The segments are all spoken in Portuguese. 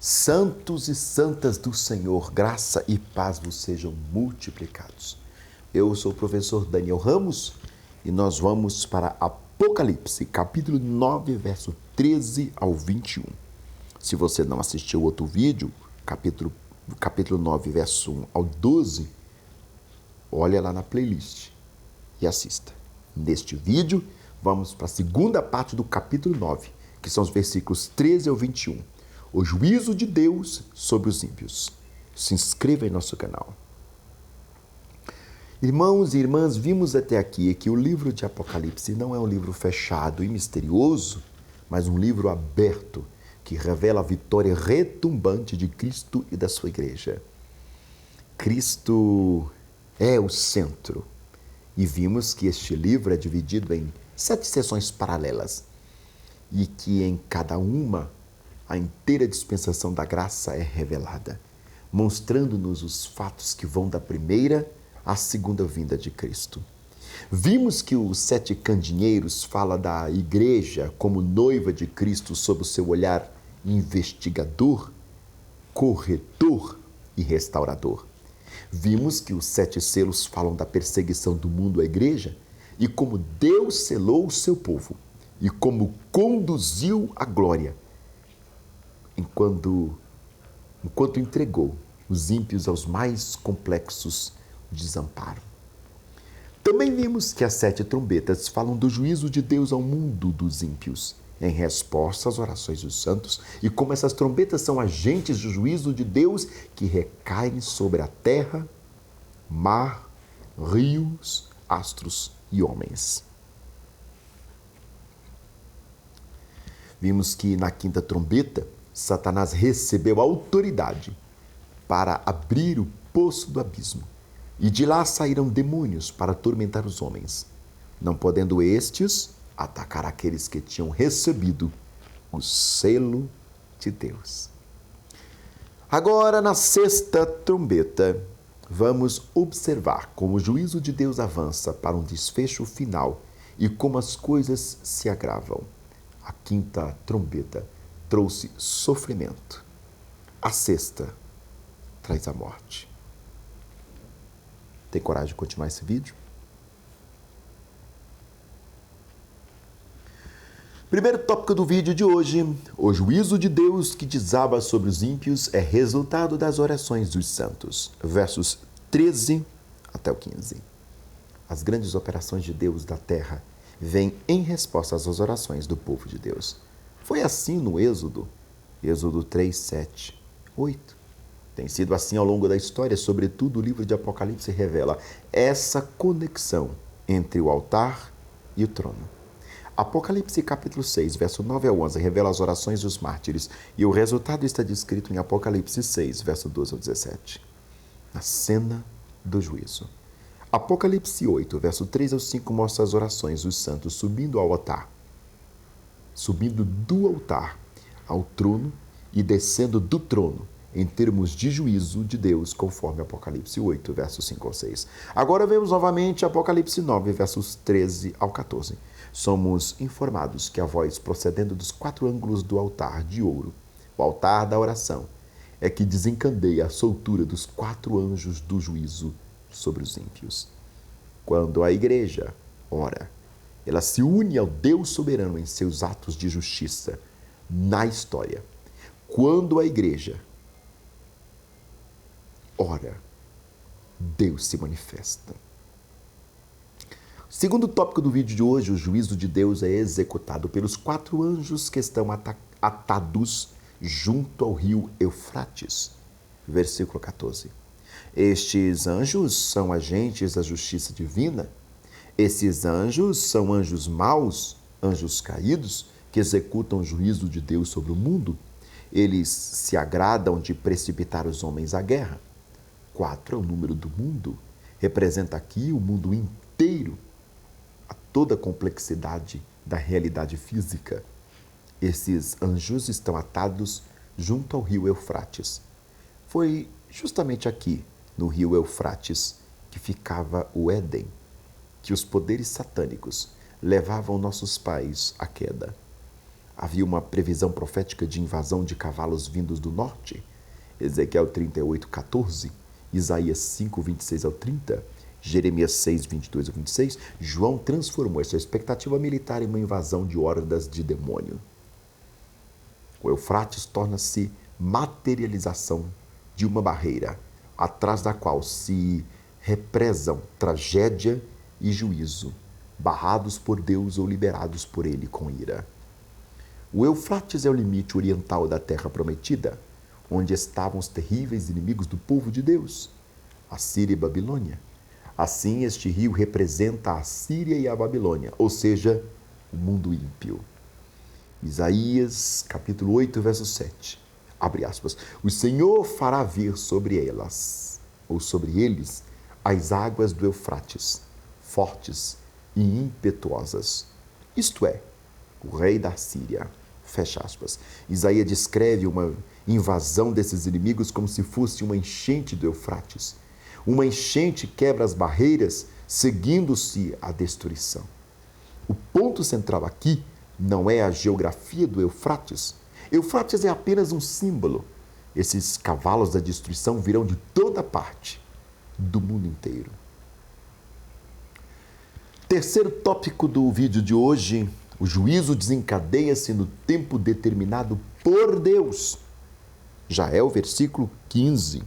Santos e santas do Senhor, graça e paz vos sejam multiplicados. Eu sou o professor Daniel Ramos e nós vamos para Apocalipse, capítulo 9, verso 13 ao 21. Se você não assistiu outro vídeo, capítulo 9, verso 1 ao 12, olha lá na playlist e assista. Neste vídeo, vamos para a segunda parte do capítulo 9, que são os versículos 13 ao 21. O juízo de Deus sobre os ímpios. Se inscreva em nosso canal. Irmãos e irmãs, vimos até aqui que o livro de Apocalipse não é um livro fechado e misterioso, mas um livro aberto que revela a vitória retumbante de Cristo e da sua igreja. Cristo é o centro. E vimos que este livro é dividido em 7 seções paralelas e que em cada uma a inteira dispensação da graça é revelada, mostrando-nos os fatos que vão da primeira à segunda vinda de Cristo. Vimos que os 7 candeeiros fala da igreja como noiva de Cristo sob o seu olhar investigador, corretor e restaurador. Vimos que os 7 selos falam da perseguição do mundo à igreja e como Deus selou o seu povo e como conduziu a glória enquanto entregou os ímpios aos mais complexos desamparo. Também vimos que as 7 trombetas falam do juízo de Deus ao mundo dos ímpios, em resposta às orações dos santos, e como essas trombetas são agentes do juízo de Deus que recaem sobre a terra, mar, rios, astros e homens. Vimos que na 5ª trombeta, Satanás recebeu autoridade para abrir o poço do abismo, e de lá saíram demônios para atormentar os homens, não podendo estes atacar aqueles que tinham recebido o selo de Deus. Agora, na 6ª trombeta, vamos observar como o juízo de Deus avança para um desfecho final e como as coisas se agravam. A 5ª trombeta trouxe sofrimento. A 6ª traz a morte. Tem coragem de continuar esse vídeo? Primeiro tópico do vídeo de hoje: o juízo de Deus que desaba sobre os ímpios é resultado das orações dos santos. Versos 13 até o 15. As grandes operações de Deus da terra vêm em resposta às orações do povo de Deus. Foi assim no Êxodo 3, 7, 8. Tem sido assim ao longo da história, sobretudo o livro de Apocalipse revela essa conexão entre o altar e o trono. Apocalipse capítulo 6, verso 9 ao 11, revela as orações dos mártires e o resultado está descrito em Apocalipse 6, verso 12 ao 17. Na cena do juízo. Apocalipse 8, verso 3 ao 5 mostra as orações dos santos subindo ao altar. Subindo do altar ao trono e descendo do trono em termos de juízo de Deus, conforme Apocalipse 8, versos 5 ao 6. Agora vemos novamente Apocalipse 9, versos 13 ao 14. Somos informados que a voz procedendo dos 4 ângulos do altar de ouro, o altar da oração, é que desencadeia a soltura dos 4 anjos do juízo sobre os ímpios. Quando a igreja ora, ela se une ao Deus soberano em seus atos de justiça na história. Quando a igreja ora, Deus se manifesta. Segundo tópico do vídeo de hoje, o juízo de Deus é executado pelos 4 anjos que estão atados junto ao rio Eufrates. Versículo 14. Estes anjos são agentes da justiça divina. Esses anjos são anjos maus, anjos caídos, que executam o juízo de Deus sobre o mundo. Eles se agradam de precipitar os homens à guerra. 4 é o número do mundo. Representa aqui o mundo inteiro, a toda a complexidade da realidade física. Esses anjos estão atados junto ao rio Eufrates. Foi justamente aqui, no rio Eufrates, que ficava o Éden, que os poderes satânicos levavam nossos pais à queda. havia uma previsão profética de invasão de cavalos vindos do norte. Ezequiel 38, 14, Isaías 5, 26 ao 30, Jeremias 6, 22 ao 26, João transformou essa expectativa militar em uma invasão de hordas de demônio. O Eufrates torna-se materialização de uma barreira, atrás da qual se represam tragédia e juízo, barrados por Deus ou liberados por ele com ira. O Eufrates é o limite oriental da terra prometida, onde estavam os terríveis inimigos do povo de Deus, a Síria e a Babilônia. Assim, este rio representa a Síria e a Babilônia, ou seja, o mundo ímpio. Isaías, capítulo 8, verso 7. Abre aspas. O Senhor fará vir sobre elas, ou sobre eles, as águas do Eufrates, fortes e impetuosas. Isto é, o rei da Síria. Fecha aspas. Isaías descreve uma invasão desses inimigos como se fosse uma enchente do Eufrates. Uma enchente quebra as barreiras, seguindo-se a destruição. O ponto central aqui não é a geografia do Eufrates. Eufrates é apenas um símbolo. Esses cavalos da destruição virão de toda parte, do mundo inteiro. Terceiro tópico do vídeo de hoje: o juízo desencadeia-se no tempo determinado por Deus. Já é o versículo 15.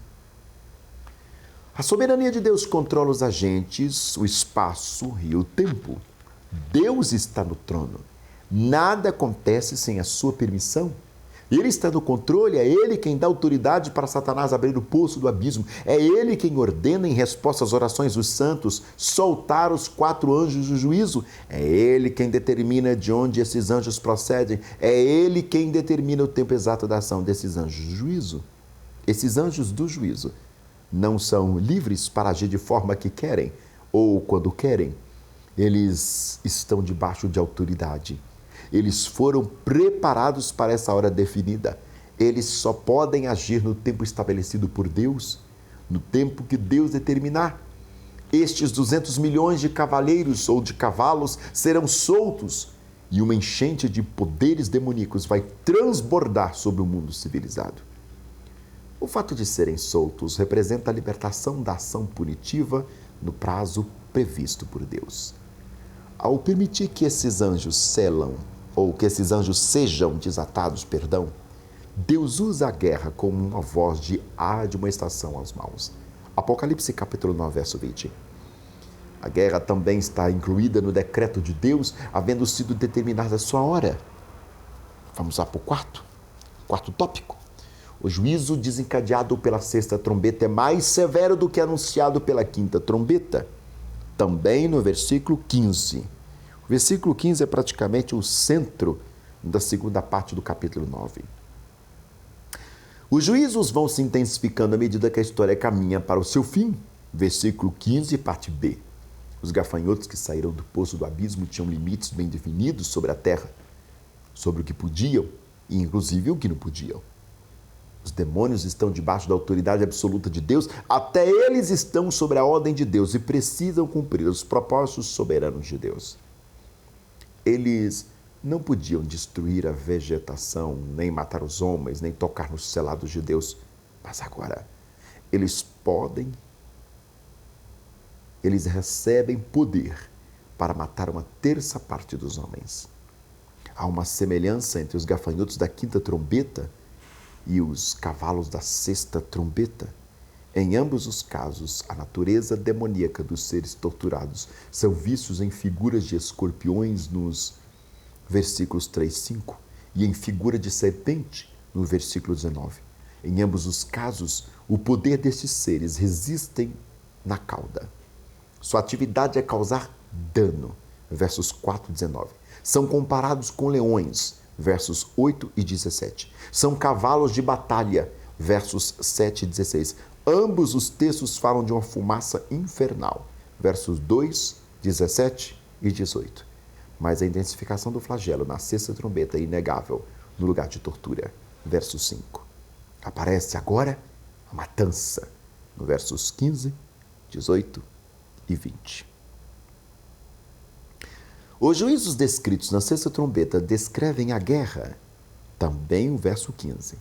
A soberania de Deus controla os agentes, o espaço e o tempo. Deus está no trono. Nada acontece sem a sua permissão. Ele está no controle, é Ele quem dá autoridade para Satanás abrir o poço do abismo. É Ele quem ordena, em resposta às orações dos santos, soltar os 4 anjos do juízo. É Ele quem determina de onde esses anjos procedem. É Ele quem determina o tempo exato da ação desses anjos do juízo. Esses anjos do juízo não são livres para agir de forma que querem ou quando querem. Eles estão debaixo de autoridade. Eles foram preparados para essa hora definida. Eles só podem agir no tempo estabelecido por Deus, no tempo que Deus determinar. Estes 200 milhões de cavaleiros ou de cavalos serão soltos e uma enchente de poderes demoníacos vai transbordar sobre o mundo civilizado. O fato de serem soltos representa a libertação da ação punitiva no prazo previsto por Deus. Ao permitir que esses anjos sejam desatados, Deus usa a guerra como uma voz de admoestação aos maus. Apocalipse capítulo 9, verso 20. A guerra também está incluída no decreto de Deus, havendo sido determinada a sua hora. Vamos lá para o quarto tópico. O juízo desencadeado pela 6ª trombeta é mais severo do que anunciado pela 5ª trombeta. Também no versículo 15. O versículo 15 é praticamente o centro da segunda parte do capítulo 9. Os juízos vão se intensificando à medida que a história caminha para o seu fim. Versículo 15, parte B. Os gafanhotos que saíram do poço do abismo tinham limites bem definidos sobre a terra, sobre o que podiam e inclusive o que não podiam. Os demônios estão debaixo da autoridade absoluta de Deus, até eles estão sob a ordem de Deus e precisam cumprir os propósitos soberanos de Deus. Eles não podiam destruir a vegetação, nem matar os homens, nem tocar nos selados de Deus. Mas agora, eles recebem poder para matar 1/3 parte dos homens. Há uma semelhança entre os gafanhotos da 5ª trombeta e os cavalos da 6ª trombeta. Em ambos os casos, a natureza demoníaca dos seres torturados são vistos em figuras de escorpiões nos versículos 3 e 5 e em figura de serpente no versículo 19. Em ambos os casos, o poder destes seres resistem na cauda. Sua atividade é causar dano, versos 4 e 19. São comparados com leões, versos 8 e 17. São cavalos de batalha, versos 7 e 16. Ambos os textos falam de uma fumaça infernal, versos 2, 17 e 18. Mas a intensificação do flagelo na 6ª trombeta é inegável no lugar de tortura, verso 5. Aparece agora a matança, no versos 15, 18 e 20. Os juízos descritos na sexta trombeta descrevem a guerra. Também o verso 15.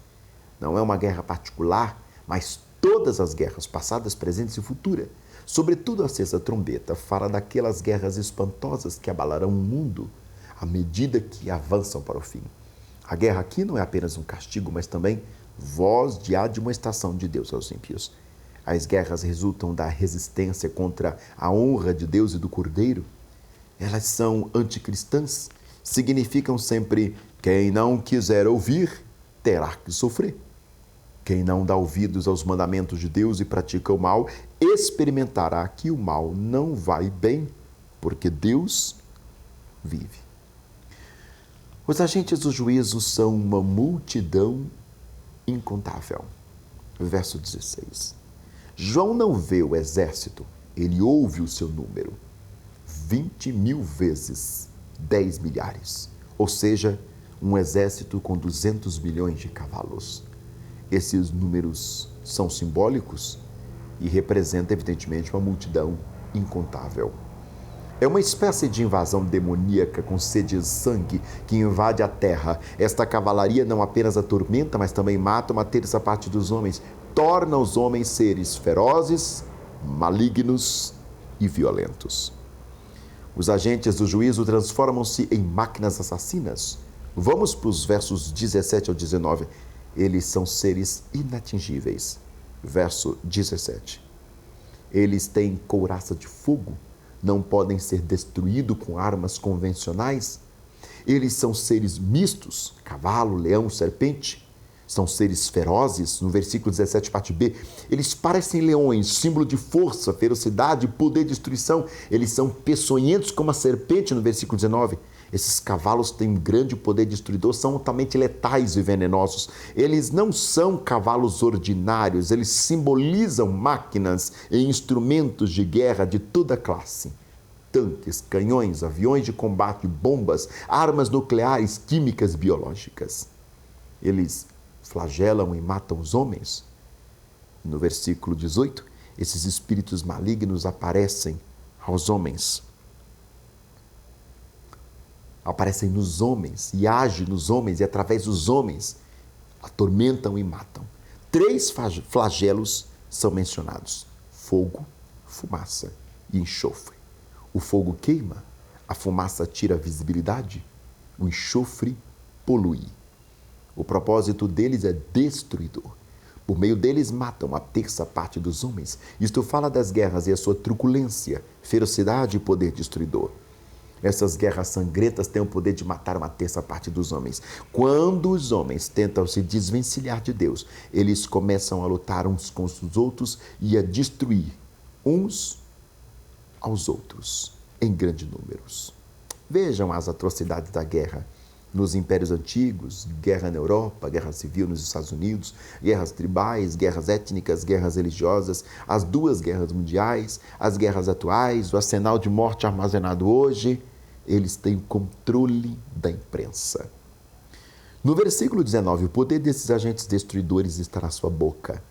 Não é uma guerra particular, mas todas as guerras passadas, presentes e futuras. Sobretudo a sexta trombeta fala daquelas guerras espantosas que abalarão o mundo à medida que avançam para o fim. A guerra aqui não é apenas um castigo, mas também voz de admoestação de Deus aos ímpios. As guerras resultam da resistência contra a honra de Deus e do Cordeiro. Elas são anticristãs, significam sempre quem não quiser ouvir, terá que sofrer. Quem não dá ouvidos aos mandamentos de Deus e pratica o mal, experimentará que o mal não vai bem, porque Deus vive. Os agentes do juízo são uma multidão incontável. Verso 16. João não vê o exército, ele ouve o seu número. 20.000 vezes 10 milhares, ou seja, um exército com 200 milhões de cavalos. Esses números são simbólicos e representam, evidentemente, uma multidão incontável. É uma espécie de invasão demoníaca com sede de sangue que invade a terra. Esta cavalaria não apenas atormenta, mas também mata uma terça parte dos homens, torna os homens seres ferozes, malignos e violentos. Os agentes do juízo transformam-se em máquinas assassinas. Vamos para os versos 17 ao 19. Eles são seres inatingíveis. Verso 17. Eles têm couraça de fogo, não podem ser destruídos com armas convencionais. Eles são seres mistos, cavalo, leão, serpente. São seres ferozes, no versículo 17, parte B. Eles parecem leões, símbolo de força, ferocidade, poder e destruição. Eles são peçonhentos como a serpente, no versículo 19. Esses cavalos têm um grande poder destruidor, são altamente letais e venenosos. Eles não são cavalos ordinários, eles simbolizam máquinas e instrumentos de guerra de toda classe. Tanques, canhões, aviões de combate, bombas, armas nucleares, químicas, biológicas. Eles flagelam e matam os homens. No versículo 18, esses espíritos malignos aparecem aos homens. Aparecem nos homens e agem nos homens e através dos homens atormentam e matam. 3 flagelos são mencionados: fogo, fumaça e enxofre. O fogo queima, a fumaça tira a visibilidade, o enxofre polui. O propósito deles é destruidor. Por meio deles matam a terça parte dos homens. Isto fala das guerras e a sua truculência, ferocidade e poder destruidor. Essas guerras sangrentas têm o poder de matar uma terça parte dos homens. Quando os homens tentam se desvencilhar de Deus, eles começam a lutar uns com os outros e a destruir uns aos outros em grandes números. Vejam as atrocidades da guerra nos impérios antigos, guerra na Europa, guerra civil nos Estados Unidos, guerras tribais, guerras étnicas, guerras religiosas, as 2 guerras mundiais, as guerras atuais, o arsenal de morte armazenado hoje. Eles têm o controle da imprensa. No versículo 19, o poder desses agentes destruidores está na sua boca.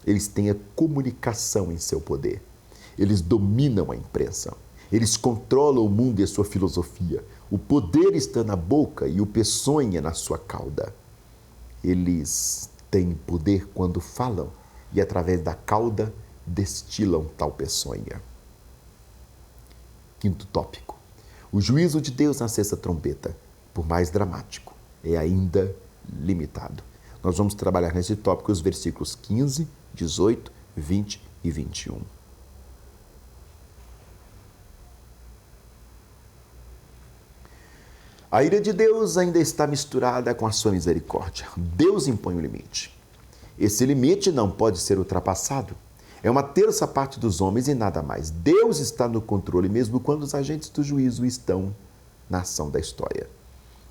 Eles têm a comunicação em seu poder. Eles dominam a imprensa. Eles controlam o mundo e a sua filosofia. O poder está na boca e o peçonha na sua cauda. Eles têm poder quando falam e, através da cauda, destilam tal peçonha. 5º tópico. O juízo de Deus na sexta trombeta, por mais dramático, é ainda limitado. Nós vamos trabalhar nesse tópico os versículos 15, 18, 20 e 21. A ira de Deus ainda está misturada com a sua misericórdia. Deus impõe um limite. Esse limite não pode ser ultrapassado. É uma terça parte dos homens e nada mais. Deus está no controle mesmo quando os agentes do juízo estão na ação da história.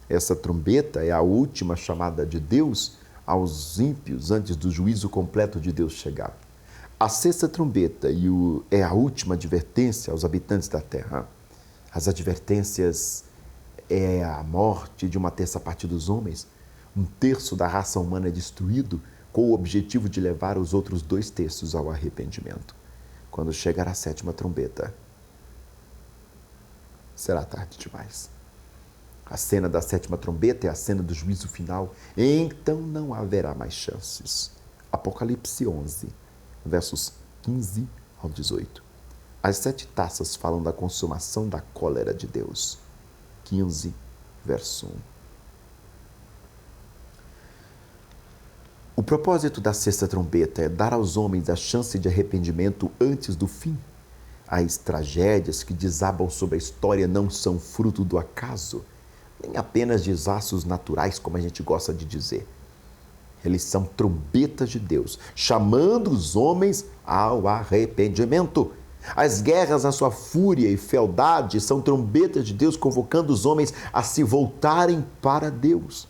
Essa trombeta é a última chamada de Deus aos ímpios antes do juízo completo de Deus chegar. A sexta trombeta é a última advertência aos habitantes da terra. As advertências é a morte de uma terça parte dos homens. 1/3 da raça humana é destruído, com o objetivo de levar os outros 2/3 ao arrependimento. Quando chegar a 7ª trombeta, será tarde demais. A cena da sétima trombeta é a cena do juízo final. Então não haverá mais chances. Apocalipse 11, versos 15 ao 18. As 7 taças falam da consumação da cólera de Deus. 15, verso 1. O propósito da sexta trombeta é dar aos homens a chance de arrependimento antes do fim. As tragédias que desabam sobre a história não são fruto do acaso, nem apenas desastres naturais, como a gente gosta de dizer. Eles são trombetas de Deus, chamando os homens ao arrependimento. As guerras, na sua fúria e fealdade, são trombetas de Deus convocando os homens a se voltarem para Deus.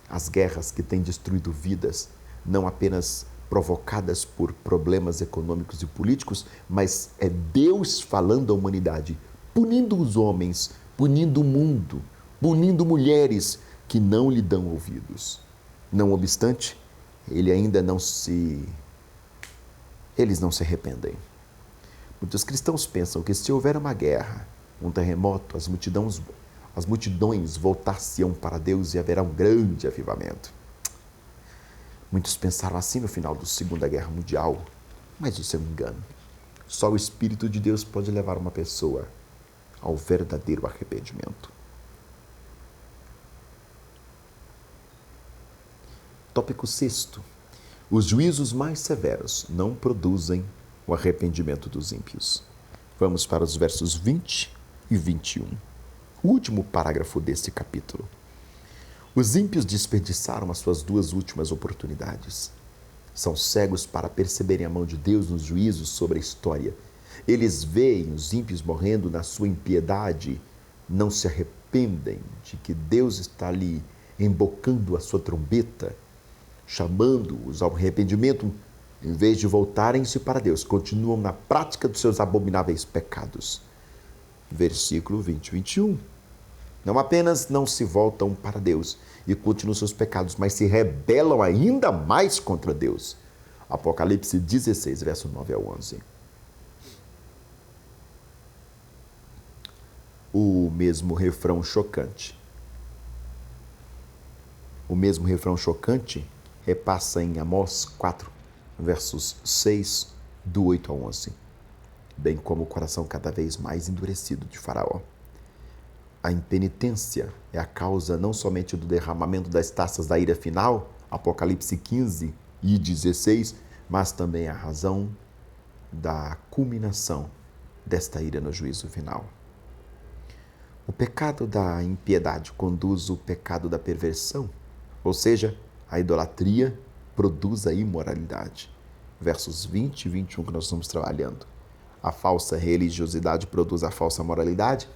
As guerras que têm destruído vidas, não apenas provocadas por problemas econômicos e políticos, mas é Deus falando à humanidade, punindo os homens, punindo o mundo, punindo mulheres que não lhe dão ouvidos. Não obstante, eles não se arrependem. Muitos cristãos pensam que se houver uma guerra, um terremoto, as multidões voltar-se-ão para Deus e haverá um grande avivamento. Muitos pensaram assim no final da Segunda Guerra Mundial, mas isso é um engano. Só o Espírito de Deus pode levar uma pessoa ao verdadeiro arrependimento. Tópico 6. Os juízos mais severos não produzem o arrependimento dos ímpios. Vamos para os versos 20 e 21. O último parágrafo deste capítulo. Os ímpios desperdiçaram as suas 2 últimas oportunidades. São cegos para perceberem a mão de Deus nos juízos sobre a história. Eles veem os ímpios morrendo na sua impiedade, não se arrependem de que Deus está ali embocando a sua trombeta, chamando-os ao arrependimento. Em vez de voltarem-se para Deus, continuam na prática dos seus abomináveis pecados. Versículo 20 e 21. Não apenas não se voltam para Deus e continuam seus pecados, mas se rebelam ainda mais contra Deus. Apocalipse 16, verso 9 ao 11. O mesmo refrão chocante repassa em Amós 4, versos 6, do 8 ao 11, bem como o coração cada vez mais endurecido de Faraó. A impenitência é a causa não somente do derramamento das taças da ira final, Apocalipse 15 e 16, mas também a razão da culminação desta ira no juízo final. O pecado da impiedade conduz o pecado da perversão, ou seja, a idolatria produz a imoralidade. Versos 20 e 21 que nós estamos trabalhando. A falsa religiosidade produz a falsa moralidade.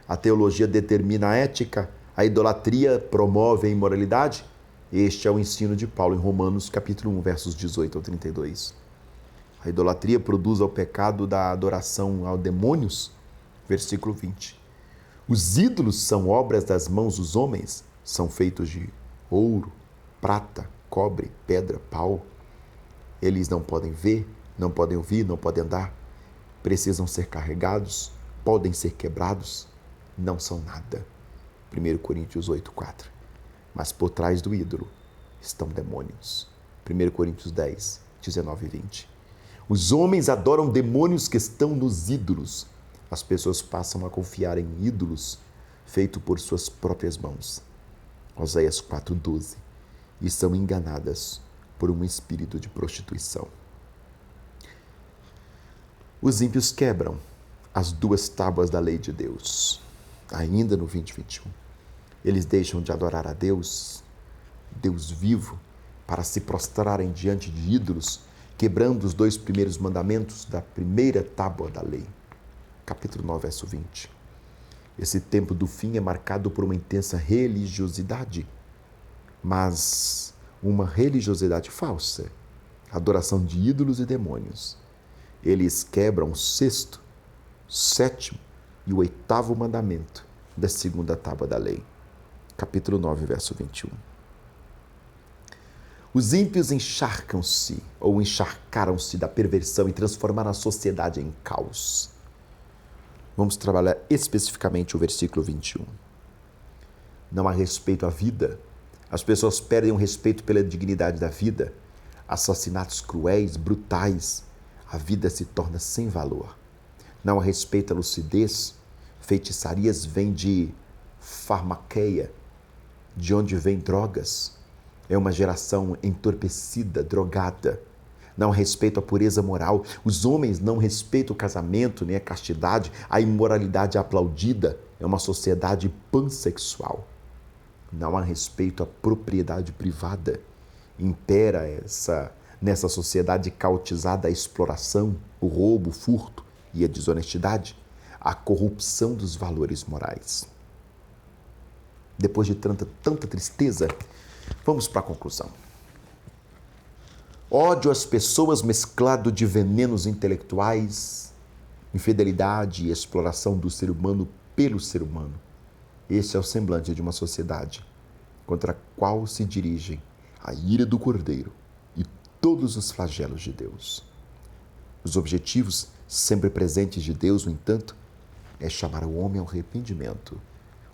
A teologia determina a ética. A idolatria promove a imoralidade. Este é o ensino de Paulo em Romanos, capítulo 1, versos 18 ao 32. A idolatria produz o pecado da adoração aos demônios. Versículo 20. Os ídolos são obras das mãos dos homens, são feitos de ouro, prata, cobre, pedra, pau. Eles não podem ver, não podem ouvir, não podem andar. Precisam ser carregados, podem ser quebrados, não são nada. 1 Coríntios 8, 4. Mas por trás do ídolo estão demônios. 1 Coríntios 10, 19 e 20. Os homens adoram demônios que estão nos ídolos. As pessoas passam a confiar em ídolos feitos por suas próprias mãos. Oséias 4, 12. E são enganadas por um espírito de prostituição. Os ímpios quebram as 2 tábuas da lei de Deus. Ainda no 20 e 21. Eles deixam de adorar a Deus, Deus vivo, para se prostrarem diante de ídolos, quebrando os 2 primeiros mandamentos da primeira tábua da lei. Capítulo 9, verso 20. Esse tempo do fim é marcado por uma intensa religiosidade, mas uma religiosidade falsa, adoração de ídolos e demônios. Eles quebram o 6º, 7º e o 8º mandamento da segunda tábua da lei. Capítulo 9, verso 21. Os ímpios encharcam-se ou encharcaram-se da perversão e transformaram a sociedade em caos. Vamos trabalhar especificamente o versículo 21. Não há respeito à vida. As pessoas perdem o respeito pela dignidade da vida. Assassinatos cruéis, brutais. A vida se torna sem valor. Não há respeito à lucidez. Feitiçarias vêm de farmaqueia, de onde vêm drogas. É uma geração entorpecida, drogada. Não há respeito à pureza moral. Os homens não respeitam o casamento, nem a castidade. A imoralidade é aplaudida. É uma sociedade pansexual. Não há respeito à propriedade privada. Impera nessa sociedade caotizada a exploração, o roubo, o furto e a desonestidade, a corrupção dos valores morais. Depois de tanta tristeza, vamos para a conclusão. Ódio às pessoas mesclado de venenos intelectuais, infidelidade e exploração do ser humano pelo ser humano. Esse é o semblante de uma sociedade contra a qual se dirigem a ira do Cordeiro e todos os flagelos de Deus. Os objetivos sempre presentes de Deus, no entanto, é chamar o homem ao arrependimento.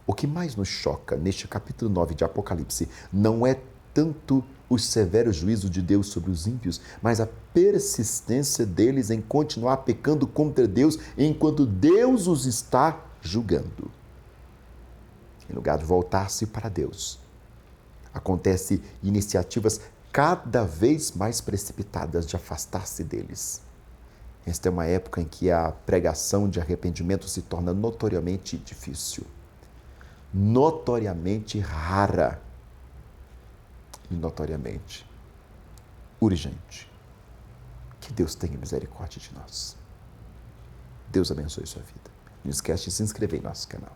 O que mais nos choca neste capítulo 9 de Apocalipse não é tanto o severo juízo de Deus sobre os ímpios, mas a persistência deles em continuar pecando contra Deus enquanto Deus os está julgando. Em lugar de voltar-se para Deus, acontecem iniciativas cada vez mais precipitadas de afastar-se deles. Esta é uma época em que a pregação de arrependimento se torna notoriamente difícil, notoriamente rara e notoriamente urgente. Que Deus tenha misericórdia de nós. Deus abençoe sua vida. Não esquece de se inscrever em nosso canal.